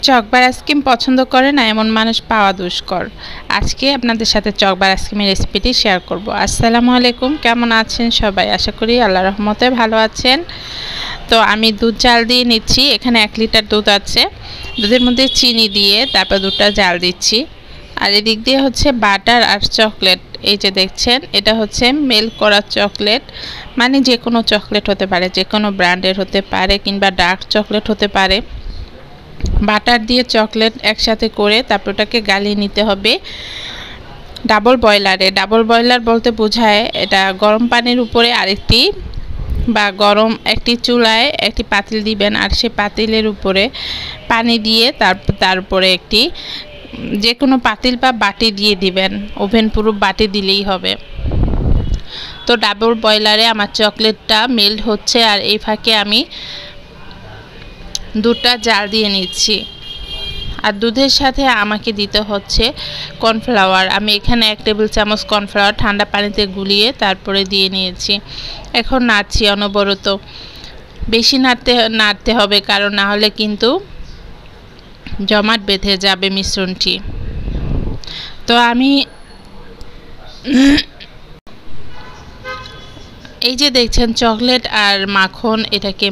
Chocobar ice cream পছন্দ করে না এমন মানুষ পাওয়া দুষ্কর। আজকে আপনাদের সাথে চকবার আইসক্রিমের রেসিপিটি শেয়ার করব। আসসালামু আলাইকুম, কেমন আছেন সবাই? আশা করি আল্লাহর রহমতে ভালো আছেন। তো আমি দুধ জাল দিয়ে নিচ্ছি। এখানে 1 লিটার দুধ আছে। দুধের মধ্যে চিনি দিয়ে তারপর দুধটা জাল দিচ্ছি। আর এদিক দিয়ে হচ্ছে বাটার আর চকলেট। এই যে দেখছেন, এটা হচ্ছে মেল্ট করা চকলেট, মানে যে কোনো চকলেট হতে পারে, যে কোনো ব্র্যান্ডের হতে পারে কিংবা ডার্ক চকলেট হতে পারে। বাটার দিয়ে চকলেট একসাথে করে তারপর ওটাকে গালিয়ে নিতে হবে ডাবল বয়লারে। ডাবল বয়লার বলতে বোঝায় এটা গরম পানির উপরে আরেকটি বা গরম একটি চুলায় একটি পাতিল দিবেন, আর সে পাতিলের উপরে পানি দিয়ে তার উপরে একটি যে কোনো পাতিল বা বাটি দিয়ে দিবেন। ওভেন প্রুফ বাটি দিলেই হবে। তো ডাবল বয়লারে আমার চকলেটটা মেল্ট হচ্ছে, আর এই ফাঁকে আমি দুধটা জাল দিয়ে নিচ্ছি। আর দুধের সাথে আমাকে দিতে হচ্ছে কর্নফ্লাওয়ার। আমি এখানে 1 টেবিল চামচ কর্নফ্লাওয়ার ঠান্ডা পানিতে গুলিয়ে তারপরে দিয়ে নিয়েছি। এখন নাড়ছি অনবরত। বেশি নাড়তে হবে, কারণ না হলে কিন্তু জমাট বেঁধে যাবে মিশ্রণটি। তো আমি এই যে দেখছেন চকলেট আর মাখন, এটাকে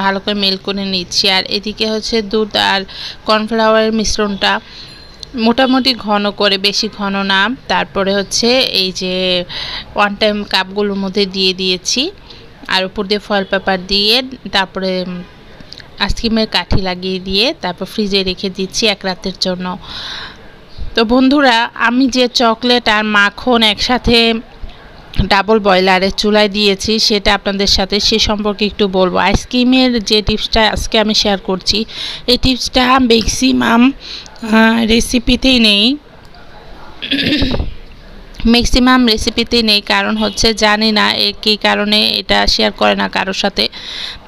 ভালো করে মেল্ট করে নিচ্ছি। আর এদিকে হচ্ছে দুধ আর কর্নফ্লাওয়ারের মিশ্রণটা মোটামুটি ঘন করে, বেশি ঘন না। তারপরে হচ্ছে এই যে 1 টাইম কাপগুলোর মধ্যে দিয়ে দিয়েছি, আর উপর দিয়ে ফয়েল পেপার দিয়ে তারপরে আইসক্রিমের কাঠি লাগিয়ে দিয়ে তারপর ফ্রিজে রেখে দিচ্ছি 1 রাতের জন্য। তো বন্ধুরা, আমি যে চকলেট আর মাখন একসাথে ডাবল বয়লারে চুলায় দিয়েছি সেটা আপনাদের সাথে সে সম্পর্কে একটু বলবো। আইসক্রিমের যে টিপসটা আজকে আমি শেয়ার করছি, এই টিপসটা ম্যাক্সিমাম রেসিপিতেই নেই। কারণ হচ্ছে জানি না কী কারণে এটা শেয়ার করে না কারোর সাথে।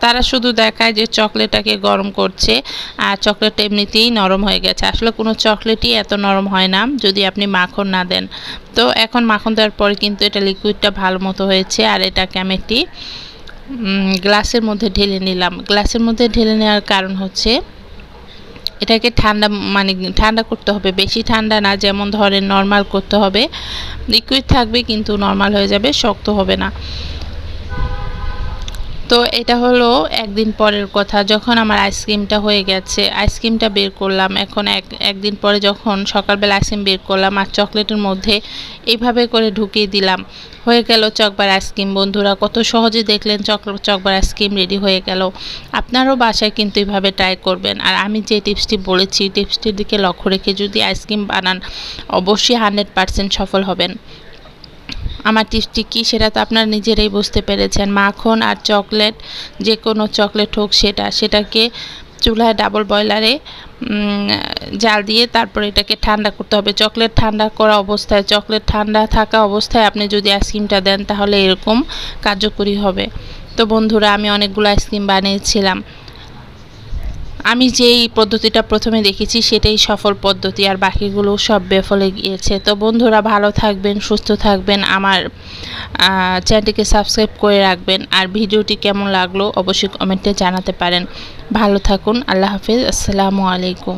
তারা শুধু দেখায় যে চকলেটটাকে গরম করছে আর চকলেটটা এমনিতেই নরম হয়ে গেছে। আসলে কোনো চকলেটই এত নরম হয় না যদি আপনি মাখন না দেন। তো এখন মাখন দেওয়ার পরে কিন্তু এটা লিকুইডটা ভালো মতো হয়েছে। আর এটাকে আমি একটি গ্লাসের মধ্যে ঢেলে নিলাম। গ্লাসের মধ্যে ঢেলে নেওয়ার কারণ হচ্ছে এটাকে ঠান্ডা করতে হবে, বেশি ঠান্ডা না, যেমন ধরেন নর্মাল করতে হবে। লিকুইড থাকবে কিন্তু নর্মাল হয়ে যাবে, শক্ত হবে না। তো এটা হলো একদিন পরের কথা, যখন আমার আইসক্রিমটা হয়ে গেছে। আইসক্রিমটা বের করলাম। এখন একদিন পরে যখন সকালবেলা আইসক্রিম বের করলাম আর চকলেটের মধ্যে এইভাবে করে ঢুকিয়ে দিলাম, হয়ে গেল চকবার আইসক্রিম। বন্ধুরা, কত সহজে দেখলেন চকবার আইসক্রিম রেডি হয়ে গেল। আপনারাও বাসায় কিন্তু এইভাবে ট্রাই করবেন। আর আমি যে টিপসটি বলেছি, টিপসটির দিকে লক্ষ্য রেখে যদি আইসক্রিম বানান, অবশ্যই 100% সফল হবেন। আমার টিপসটি কী সেটা তো আপনারা নিজেরাই বুঝতে পেরেছেন। মাখন আর চকলেট, যে কোনো চকলেট হোক, সেটাকে চুলায় ডাবল বয়লারে জাল দিয়ে তারপরে এটাকে ঠান্ডা করতে হবে। চকলেট ঠান্ডা থাকা অবস্থায় আপনি যদি আইসক্রিমটা দেন তাহলে এরকম কার্যকরী হবে। তো বন্ধুরা, আমি অনেকগুলো আইসক্রিম বানিয়েছিলাম। আমি যেই পদ্ধতিটা প্রথমে দেখেছি সেটাই সফল পদ্ধতি, আর বাকিগুলো সব বিফলে গিয়েছে। তো বন্ধুরা, ভালো থাকবেন, সুস্থ থাকবেন, আমার চ্যানেলটিকে সাবস্ক্রাইব করে রাখবেন। আর ভিডিওটি কেমন লাগলো অবশ্যই কমেন্টে জানাতে পারেন। ভালো থাকুন। আল্লাহ হাফেজ। আসসালামু আলাইকুম।